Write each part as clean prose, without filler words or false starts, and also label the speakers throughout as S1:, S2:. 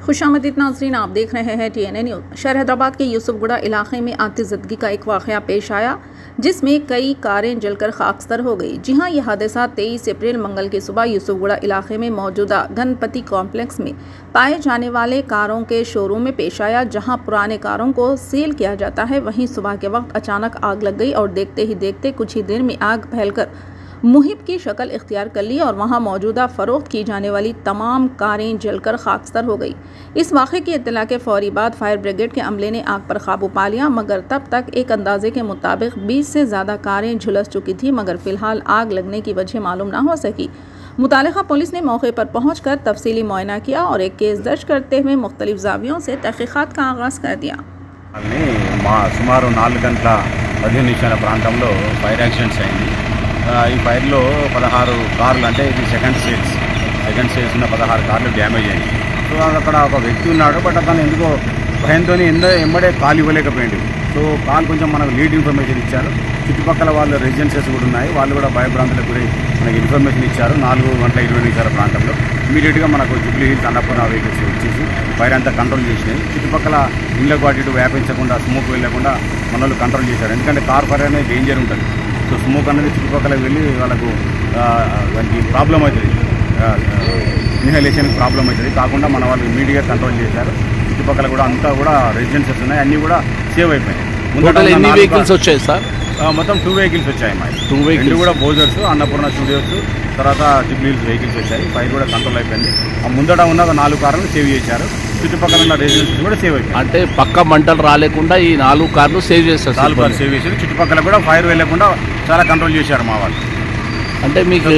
S1: खुशामदीद नाज़रीन, आप देख रहे हैं TNA न्यूज़। शहर हैदराबाद के यूसुफगुड़ा इलाके में आतिशज़दगी का एक वाक़या पेश आया जिसमें कई कारें जलकर खाकस्तर हो गई। जी हां, यह हादसा 23 अप्रैल मंगल की सुबह यूसुफगुड़ा इलाके में मौजूदा गणपति कॉम्प्लेक्स में पाए जाने वाले कारों के शोरूम में पेश आया, जहां पुराने कारों को सेल किया जाता है। वहीं सुबह के वक्त अचानक आग लग गई और देखते ही देखते कुछ ही देर में आग फैलकर मुहिब की शक्ल इख्तियार कर ली और वहां मौजूदा फ़रोख्त की जाने वाली तमाम कारें जलकर खाकस्तर हो गई। इस वाक़े की इत्तला के फौरी बाद फायर ब्रिगेड के अमले ने आग पर काबू पा लिया, मगर तब तक एक अंदाजे के मुताबिक 20 से ज़्यादा कारें झुलस चुकी थी, मगर फ़िलहाल आग लगने की वजह मालूम ना हो सकी। मुतालिका पुलिस ने मौके पर पहुँचकर तफसीली मुआयना किया और एक केस दर्ज करते हुए मुख्तलिफ ज़ावियों से तहक़ीक़ात का आगाज़ कर दिया।
S2: సుమారు 4 గంటల 15 నిమిషాల ప్రాంతంలో ఫైర్ యాక్సిడెంట్స్ అయింది। ఈ ఫైర్లో 16 కార్లు, అంటే ఇది సెకండ్ స్టేజ్ ఉన్న 16 కార్లు డ్యామేజ్ అయ్యాయి। సో అక్కడ ఒక వ్యక్తి ఉన్నాడు, బట్ అతను ఎందుకో భయంతో ఎంబడే కాల్ ఇవ్వలేకపోయింది। సో కాల్ కొంచెం మనకు లీడ్ ఇన్ఫర్మేషన్ ఇచ్చారు। చుట్టుపక్కల వాళ్ళు రెసిడెన్సెస్ కూడా ఉన్నాయి, వాళ్ళు కూడా భయభ్రాంతులకు గురై మనకి ఇన్ఫర్మేషన్ ఇచ్చారు। 4:20 ప్రాంతంలో ఇమీడియట్గా మనకు జూబ్లీ హిల్స్ అన్నపూర్ణ వెహికల్స్ వచ్చేసి ఫైర్ అంతా కంట్రోల్ చేసినాయి। చుట్టుపక్కల ఇళ్ళకు అటు ఇటు వ్యాపించకుండా, స్మోక్ వెళ్ళకుండా మన వాళ్ళు కంట్రోల్ చేశారు। ఎందుకంటే కార్ ఫైర్ అనేది డేంజర్ ఉంటుంది। సో స్మోక్ అనేది చుట్టుపక్కల వెళ్ళి వాళ్ళకు దానికి ప్రాబ్లం అవుతుంది, ఇన్హలేషన్కి ప్రాబ్లం అవుతుంది కాకుండా మన వాళ్ళు ఇమీడియట్గా కంట్రోల్ చేశారు। చుట్టుపక్కల కూడా అంతా కూడా రెసిడెన్సెస్ ఉన్నాయి, అన్నీ కూడా సేవ్ అయిపోయాయి।
S3: ఎన్ని వెహికల్స్ వచ్చాయి సార్?
S2: మొత్తం 2 వెహికల్స్ వచ్చాయి మా 2 వెహికల్స్ కూడా బోజర్స్, అన్నపూర్ణ స్టూడియోస్, తర్వాత జూబ్లీ హిల్స్ వెహికల్స్ వచ్చాయి। ఫైర్ కూడా కంట్రోల్ అయిపోయింది। ముందట ఉన్న 4 కార్లను సేవ్ చేశారు, చుట్టుపక్కల ఉన్న రెసిడెన్సెస్ కూడా సేవ్ అయిపోయింది।
S3: అంటే పక్క మంటలు రాలేకుండా ఈ 4 కార్లు సేవ్ చేస్తారు?
S2: 4 కార్లు సేవ్ చేశారు, చుట్టుపక్కల కూడా ఫైర్ వెళ్ళకుండా చాలా కంట్రోల్ చేశారు మా వాళ్ళు।
S3: అంటే మీకు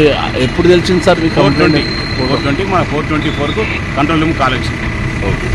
S3: ఎప్పుడు తెలిసింది సార్? మీకు
S2: 4:20 మన 4:24కు కంట్రోల్ రూమ్ కాల్ వచ్చింది।
S3: ఓకే.